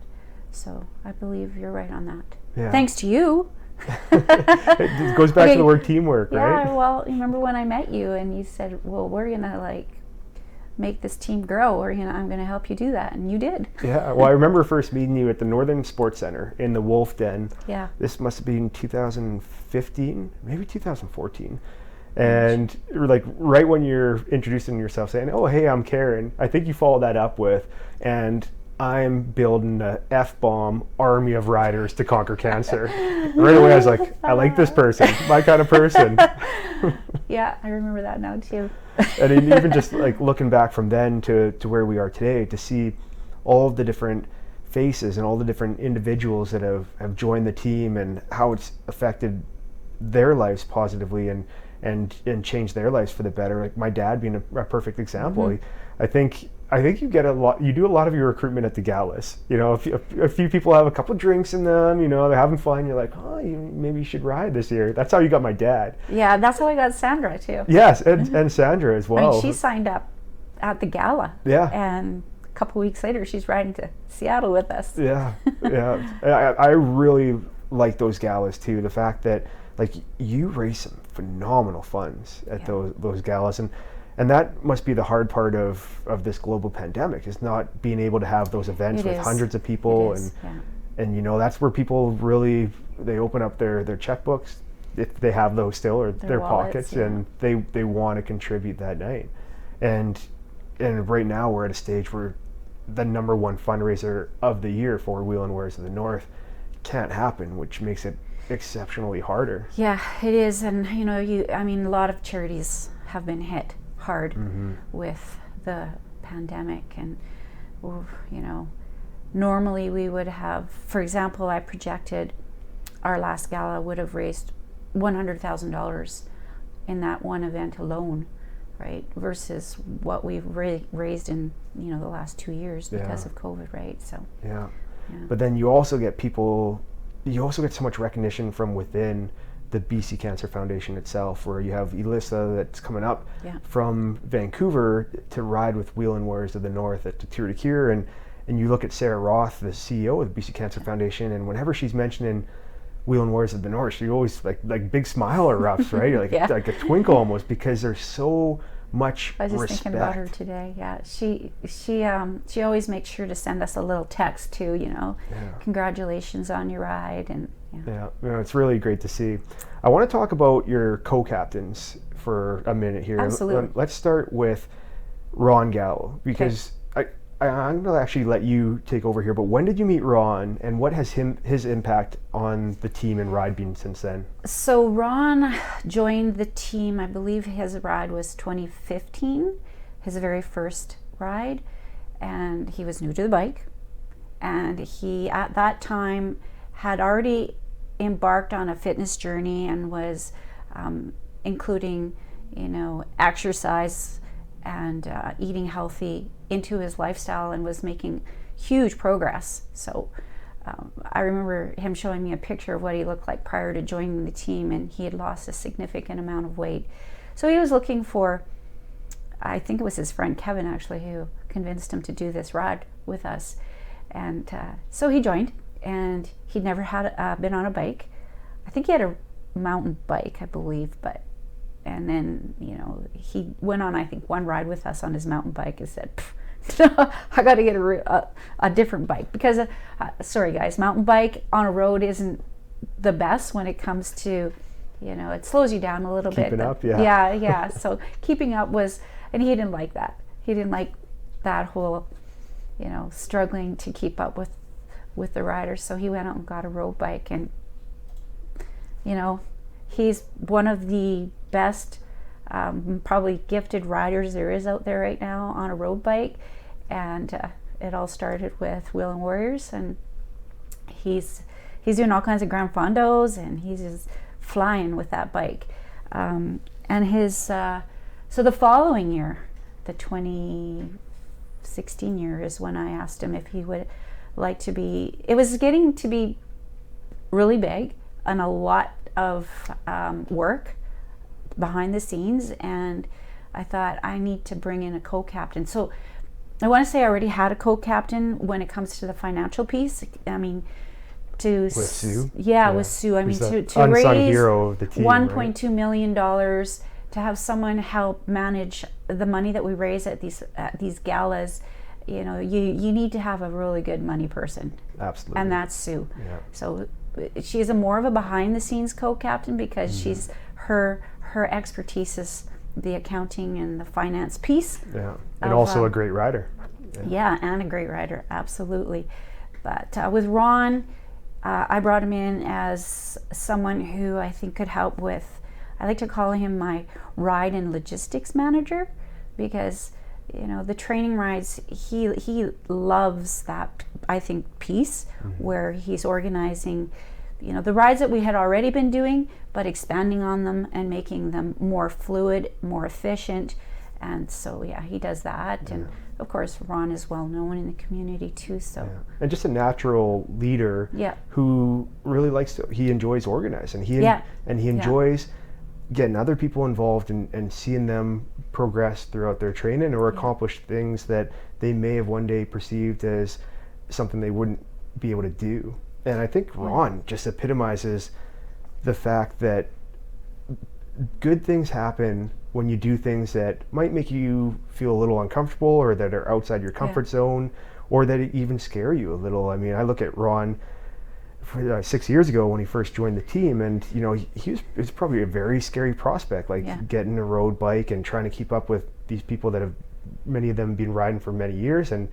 So I believe you're right on that. Yeah. Thanks to you. It goes back to the word teamwork, right? Yeah, well, you remember when I met you and you said, well, we're going to make this team grow, or I'm going to help you do that, and you did. Yeah, well, I remember first meeting you at the Northern Sports Center in the Wolf Den. Yeah. This must have been 2015, maybe 2014. And right when you're introducing yourself, saying, "Oh, hey, I'm Karin," I think you followed that up with, "And I'm building a F-bomb army of riders to conquer cancer." Right away, I was like, "I like this person, my kind of person." Yeah, I remember that now too. And even just looking back from then to where we are today, to see all of the different faces and all the different individuals that have joined the team and how it's affected their lives positively and change their lives for the better. Like my dad being a perfect example. I think you get a lot. You do a lot of your recruitment at the galas. A few people have a couple of drinks in them. They're having fun. You're like, oh, maybe you should ride this year. That's how you got my dad. Yeah, that's how I got Sandra too. Yes, and Sandra as well. I mean, she signed up at the gala. Yeah. And a couple weeks later, she's riding to Seattle with us. Yeah, yeah. I really like those galas too. The fact that you raise some phenomenal funds at those galas, and that must be the hard part of this global pandemic, is not being able to have those events with hundreds of people, and that's where people really, they open up their checkbooks, if they have those still, or their wallets, pockets, and they want to contribute that night. And right now we're at a stage where the number one fundraiser of the year for Wheelin Warriors of the North can't happen, which makes it exceptionally harder. Yeah, it is. And a lot of charities have been hit hard with the pandemic, and normally we would have, for example, I projected our last gala would have raised $100,000 in that one event alone, right, versus what we've raised in the last 2 years because of COVID, right? So but then you also get so much recognition from within the BC Cancer Foundation itself, where you have Elissa that's coming up from Vancouver to ride with Wheelin Warriors of the North at the Tour de Cure, and you look at Sarah Roth, the CEO of the BC Cancer Foundation, and whenever she's mentioning Wheelin Warriors of the North, she always like big smile erupts, right? Like a twinkle almost, because there's so much respect. I was just thinking about her today. Yeah, she always makes sure to send us a little text too. Congratulations on your ride, and it's really great to see. I want to talk about your co-captains for a minute here. Absolutely. Let's start with Ron Gallo, because I'm going to actually let you take over here, but when did you meet Ron, and what has his impact on the team and ride been since then? So Ron joined the team, I believe his ride was 2015, his very first ride, and he was new to the bike, and he at that time had already embarked on a fitness journey and was including exercise and eating healthy into his lifestyle, and was making huge progress. So I remember him showing me a picture of what he looked like prior to joining the team, and he had lost a significant amount of weight. So he was looking for, I think it was his friend Kevin actually who convinced him to do this ride with us, and so he joined, and he'd never had been on a bike. I think he had a mountain bike, I believe, and then he went on, I think, one ride with us on his mountain bike and said, I got to get a different bike, because sorry guys, mountain bike on a road isn't the best when it comes to, it slows you down a little bit. Keeping up, yeah. So keeping up was, and he didn't like that. He didn't like that whole, struggling to keep up with the riders. So he went out and got a road bike, and he's one of the best, probably gifted riders there is out there right now on a road bike, and it all started with Wheelin Warriors, and he's doing all kinds of Grand Fondos, and he's just flying with that bike. And his so the following year, the 2016 year, is when I asked him if he would like to be, it was getting to be really big and a lot of work behind the scenes, and I thought I need to bring in a co-captain. So I want to say I already had a co-captain when it comes to the financial piece. I mean, with Sue? With Sue. I mean, to unsung raise hero of the team, $1.2 million, to have someone help manage the money that we raise at these galas, you know, you need to have a really good money person. Absolutely. And that's Sue. Yeah. So she's more of a behind the scenes co-captain, because she's her expertise is the accounting and the finance piece. Yeah. And also a great rider. Yeah, and a great rider, absolutely. But with Ron, I brought him in as someone who I think could help with, I like to call him my ride and logistics manager, because, you know, the training rides, he loves that, I think, piece where he's organizing, you know, the rides that we had already been doing, but expanding on them and making them more fluid, more efficient. And so, yeah, he does that. And of course, Ron is well known in the community too. So, and just a natural leader who really he enjoys organizing. He enjoys getting other people involved and seeing them progress throughout their training or accomplish things that they may have one day perceived as something they wouldn't be able to do. And I think Ron just epitomizes the fact that good things happen when you do things that might make you feel a little uncomfortable, or that are outside your comfort zone, or that even scare you a little. I mean, I look at Ron 6 years ago when he first joined the team, and you know, it was probably a very scary prospect, like getting a road bike and trying to keep up with these people that have, many of them, been riding for many years, and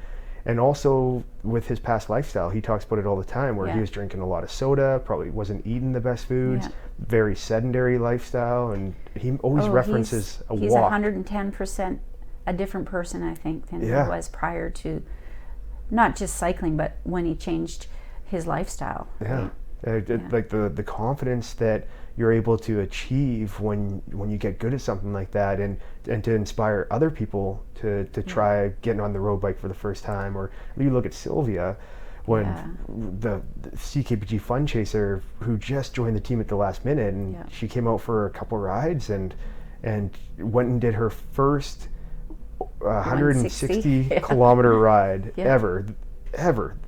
also with his past lifestyle. He talks about it all the time, where he was drinking a lot of soda, probably wasn't eating the best foods, very sedentary lifestyle, and he always references a walk. He's 110% a different person, I think, than he was prior to not just cycling, but when he changed his lifestyle. Like the confidence that you're able to achieve when you get good at something like that, and to inspire other people to try getting on the road bike for the first time. Or you look at Sylvia, when the CKPG Fun Chaser, who just joined the team at the last minute, and she came out for a couple rides and went and did her first 160 kilometer ride ever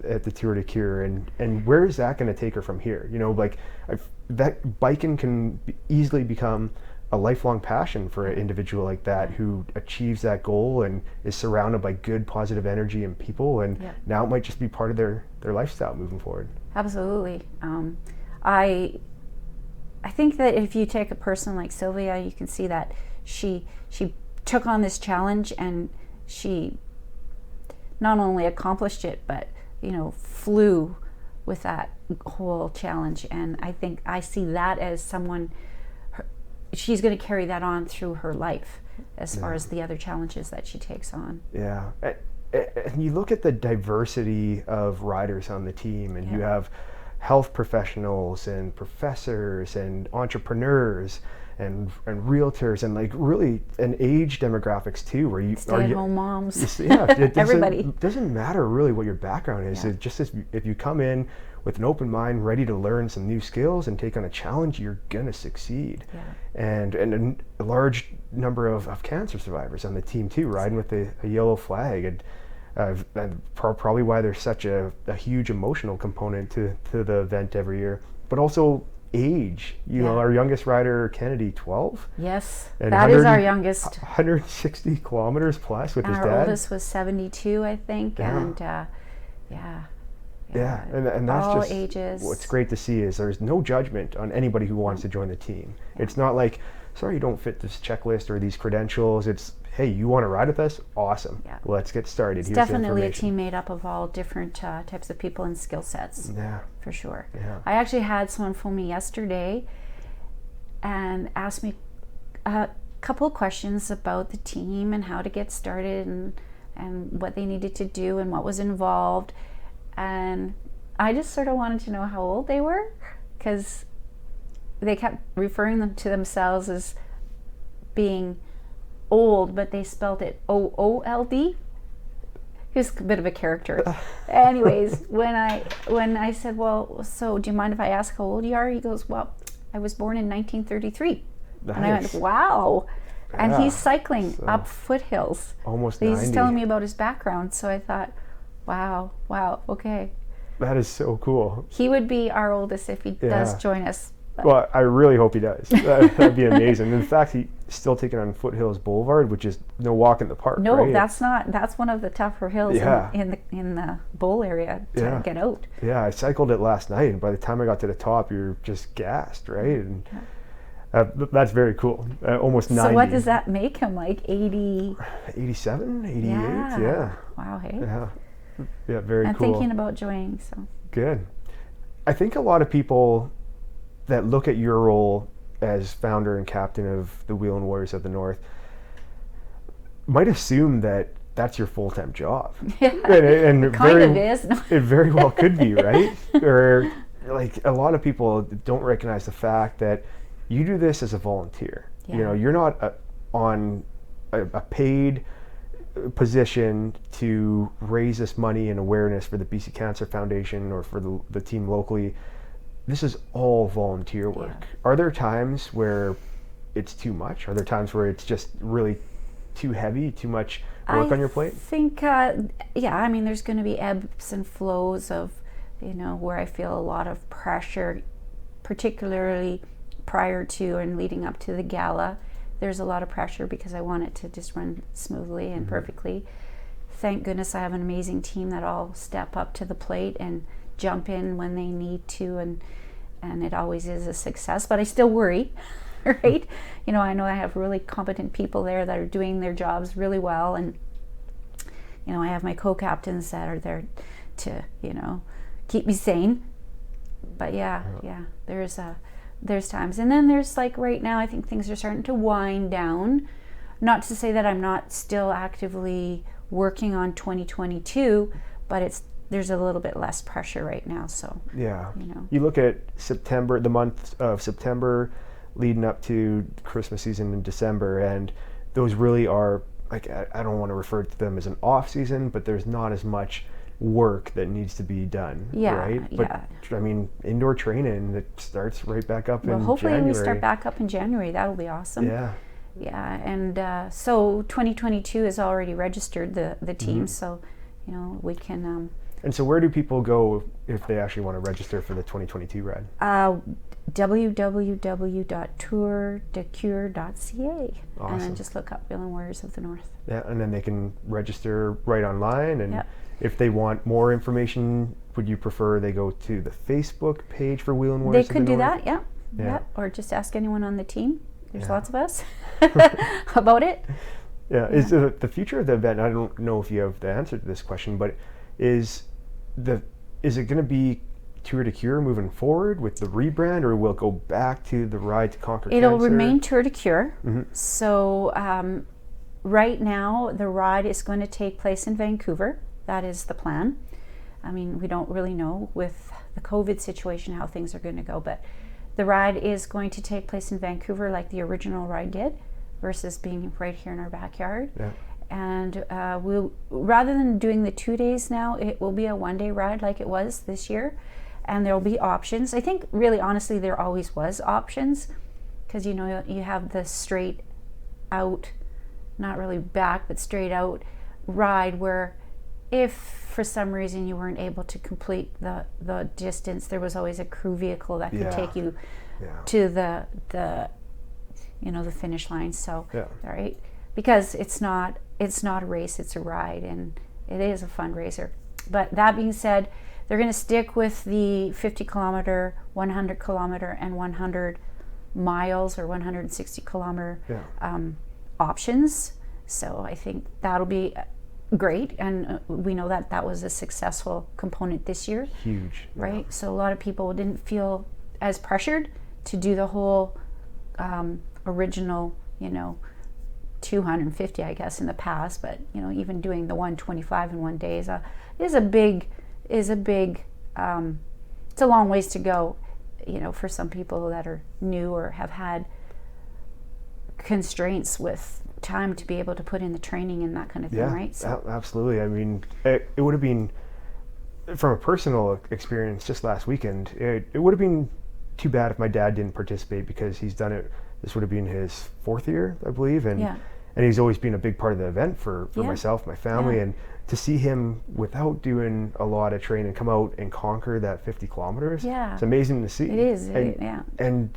at the Tour de Cure, and where is that going to take her from here? You know, like that biking can easily become a lifelong passion for an individual like that, who achieves that goal and is surrounded by good, positive energy and people, and now it might just be part of their lifestyle moving forward. Absolutely. I think that if you take a person like Sylvia, you can see that she took on this challenge, and she not only accomplished it, but, you know, flew with that whole challenge. And I think I see that as someone, she's going to carry that on through her life as far as the other challenges that she takes on. Yeah. And you look at the diversity of riders on the team, and you have health professionals and professors and entrepreneurs and realtors, and like really an age demographics too, where you stay-at-home moms. Everybody. It doesn't matter really what your background is. It just if you come in with an open mind, ready to learn some new skills and take on a challenge, you're gonna succeed. And a large number of cancer survivors on the team too, riding with a yellow flag, and probably why there's such a huge emotional component to the event every year. But also age, you know, our youngest rider, Kennedy, 12. Yes, and that is our youngest. 160 kilometers plus with his dad. Our oldest was 72, I think, and and that's all just ages. What's great to see is there's no judgment on anybody who wants to join the team. It's not like, sorry, you don't fit this checklist or these credentials. It's, hey, you want to ride with us? Awesome. Let's get started. It's definitely a team made up of all different types of people and skill sets. For sure. I actually had someone phone me yesterday and asked me a couple of questions about the team and how to get started, and what they needed to do and what was involved. And I just sort of wanted to know how old they were, because they kept referring them to themselves as being old, but they spelled it OOLD. He's a bit of a character. Anyways, when I said, well, so do you mind if I ask how old you are? He goes, well, I was born in 1933. Nice. And I went, wow. And Yeah. he's cycling up foothills. Almost He's 90. telling me about his background. So I thought, wow, okay. That is so cool. He would be our oldest if he does join us. But Well, I really hope he does. That'd be amazing. In fact, he's still taking on Foothills Boulevard, which is no walk in the park. no, right? that's one of the tougher hills in the bowl area to get out. Yeah, I cycled it last night, and by the time I got to the top, you're just gassed, right? And that's very cool. Almost 90. So what does that make him, like 80? 87, 88, Yeah. Wow, hey. Yeah, very I'm cool. thinking about joining, so. Good. I think a lot of people that look at your role as founder and captain of the Wheelin Warriors of the North might assume that that's your full-time job. Yeah, and it kind of is. It very well could be, right? Or like a lot of people don't recognize the fact that you do this as a volunteer. Yeah. You know, you're not on a paid position to raise this money and awareness for the BC Cancer Foundation or for the team locally. This is all volunteer work. Yeah. Are there times where it's too much? Are there times where it's just really too heavy, too much work on your plate? I think, I mean, there's going to be ebbs and flows of, where I feel a lot of pressure, particularly prior to and leading up to the gala. There's a lot of pressure because I want it to just run smoothly and perfectly. Thank goodness I have an amazing team that all step up to the plate and jump in when they need to, and it always is a success, but I still worry, right? I know I have really competent people there that are doing their jobs really well, and I have my co-captains that are there to keep me sane. But there's times, and then there's like right now I think things are starting to wind down. Not to say that I'm not still actively working on 2022, but there's a little bit less pressure right now, so you look at September, the month of September leading up to Christmas season in December, and those really are, like, I don't want to refer to them as an off season, but there's not as much work that needs to be done, right? But I mean, indoor training that starts right back up in January. Well, hopefully we start back up in January. That'll be awesome. And so 2022 is already registered, the team, so we can and so where do people go if they actually want to register for the 2022 ride? www.tourdecure.ca. Awesome. And then just look up Wheelin Warriors of the North. Yeah, and then they can register right online, and if they want more information, would you prefer they go to the Facebook page for Wheelin Warriors They could of the do North? that, yeah. Or just ask anyone on the team. There's lots of us about it. Yeah. Is the future of the event, I don't know if you have the answer to this question, but is it going to be Tour de Cure moving forward with the rebrand, or will it go back to the Ride to Conquer Cancer? It'll remain Tour de Cure. So right now the ride is going to take place in Vancouver. That is the plan. I mean, we don't really know with the COVID situation how things are going to go, but the ride is going to take place in Vancouver like the original ride did, versus being right here in our backyard. Yeah. And we'll, rather than doing the 2 days now, it will be a one-day ride like it was this year, and there will be options. I think really honestly there always was options, because you have the straight out, not really back but straight out ride, where if for some reason you weren't able to complete the distance, there was always a crew vehicle that could take you to the finish line. So all right, because it's not a race, it's a ride, and it is a fundraiser. But that being said, they're going to stick with the 50 kilometer, 100 kilometer, and 100 miles or 160 kilometer options. So I think that'll be great, and we know that was a successful component this year. Huge. Right? So a lot of people didn't feel as pressured to do the whole original, 250, I guess, in the past, but even doing the 125 in one day is a big it's a long ways to go, for some people that are new or have had constraints with time to be able to put in the training and that kind of thing, right? So absolutely. I mean, it would have been, from a personal experience just last weekend, it would have been too bad if my dad didn't participate, because he's done it. This would have been his 4th year, I believe, and he's always been a big part of the event for myself, my family, and to see him without doing a lot of training come out and conquer that 50 kilometers, it's amazing to see. It is, and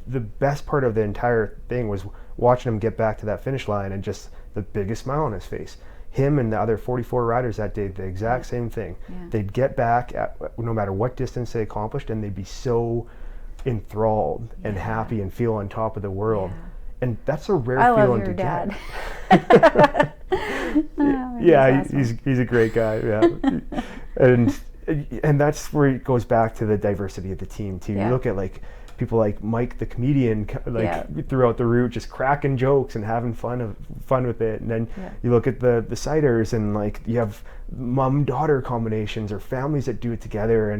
the best part of the entire thing was watching him get back to that finish line and just the biggest smile on his face. Him and the other 44 riders that day, the exact same thing. They'd get back no matter what distance they accomplished, and they'd be so enthralled and happy and feel on top of the world. And that's a rare feeling to get. Awesome. He's a great guy. And that's where it goes back to the diversity of the team too. You look at like people like Mike the comedian, throughout the route, just cracking jokes and having fun with it. And then you look at the ciders, and like you have mom-daughter combinations or families that do it together,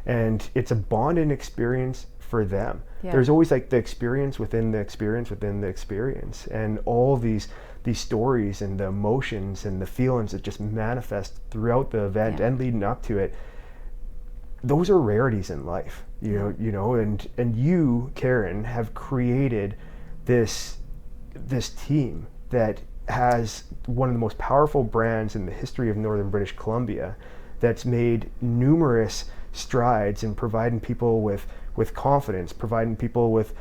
and it's a bonding experience for them. There's always like the experience within the experience within the experience, and all these stories and the emotions and the feelings that just manifest throughout the event and leading up to it. Those are rarities in life, you know, and you, Karin, have created this team that has one of the most powerful brands in the history of Northern British Columbia, that's made numerous strides in providing people with confidence, providing people with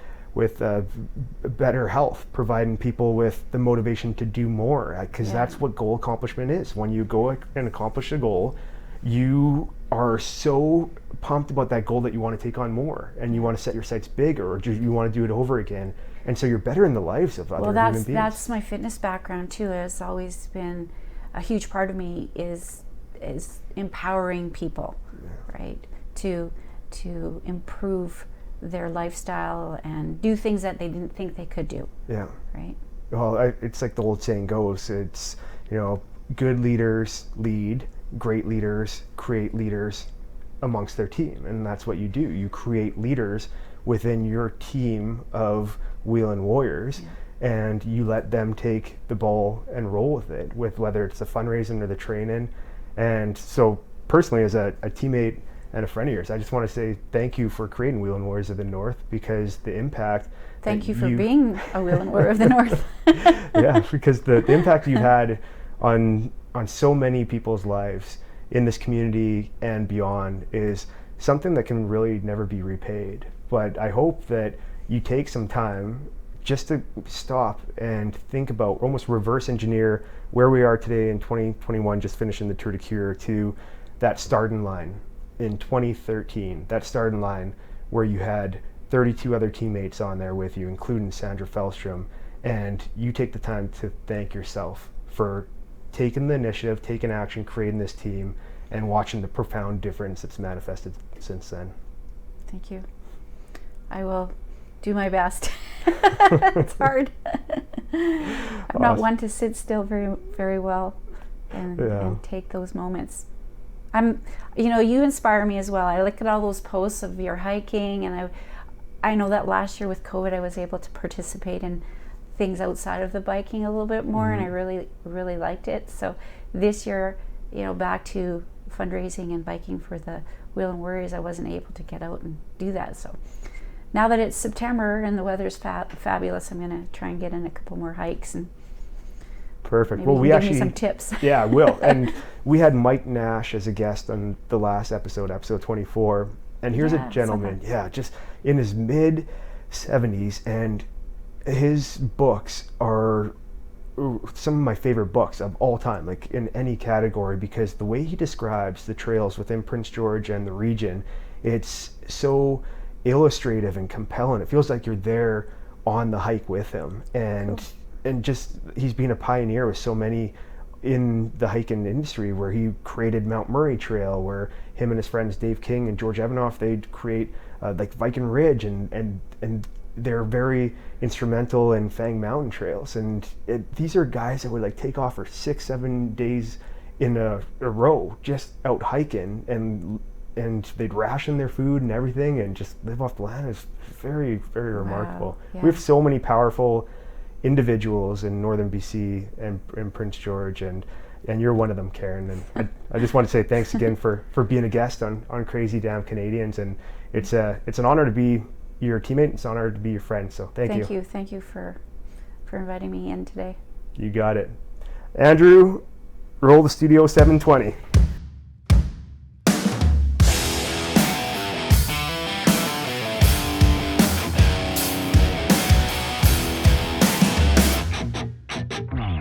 better health, providing people with the motivation to do more, because that's what goal accomplishment is. When you go and accomplish a goal, you are so pumped about that goal that you want to take on more, and you want to set your sights bigger, or you want to do it over again, and so you're better in the lives of other human beings. That's my fitness background too. It's always been a huge part of me is empowering people, right, to improve their lifestyle and do things that they didn't think they could do. Right. Well, it's like the old saying goes, it's, good leaders lead, great leaders create leaders amongst their team, and that's what you do. You create leaders within your team of Wheelin warriors, and you let them take the ball and roll with it, with whether it's the fundraising or the training. And so personally, as a teammate and a friend of yours, I just want to say thank you for creating Wheelin Warriors of the North, because the impact. Thank you for being a Wheelin Warrior of the North. Because the impact you've had on so many people's lives in this community and beyond is something that can really never be repaid. But I hope that you take some time just to stop and think about, almost reverse engineer where we are today in 2021, just finishing the Tour de Cure, to that starting line in 2013, that starting line where you had 32 other teammates on there with you, including Sandra Fellstrom, and you take the time to thank yourself for taking the initiative, taking action, creating this team, and watching the profound difference that's manifested since then. Thank you. I will do my best. It's hard. I'm not one to sit still very, very well and take those moments. You inspire me as well. I look at all those posts of your hiking, and I know that last year with COVID, I was able to participate in things outside of the biking a little bit more, and I really, really liked it. So this year, back to fundraising and biking for the Wheelin Warriors, I wasn't able to get out and do that. So now that it's September and the weather's fabulous, I'm going to try and get in a couple more hikes. And perfect. Well, we actually give me some tips. Yeah, I will. And we had Mike Nash as a guest on the last episode 24. And here's a gentleman, just in his mid 70s, and his books are some of my favorite books of all time, like in any category, because the way he describes the trails within Prince George and the region, it's so illustrative and compelling. It feels like you're there on the hike with him, and just he's been a pioneer with so many in the hiking industry, where he created Mount Murray Trail, where him and his friends Dave King and George Evanoff, they'd create like Viking Ridge, and they're very instrumental in Fang Mountain trails. And these are guys that would like take off for 6-7 days in a row just out hiking, and they'd ration their food and everything and just live off the land. It's very, very remarkable. We have so many powerful individuals in northern BC and Prince George, and you're one of them, Karin. And I just want to say thanks again for being a guest on Crazy Damn Canadians. And it's an honor to be your teammate. It's an honor to be your friend. So thank you. Thank you for inviting me in today. You got it. Andrew, roll the Studio 720.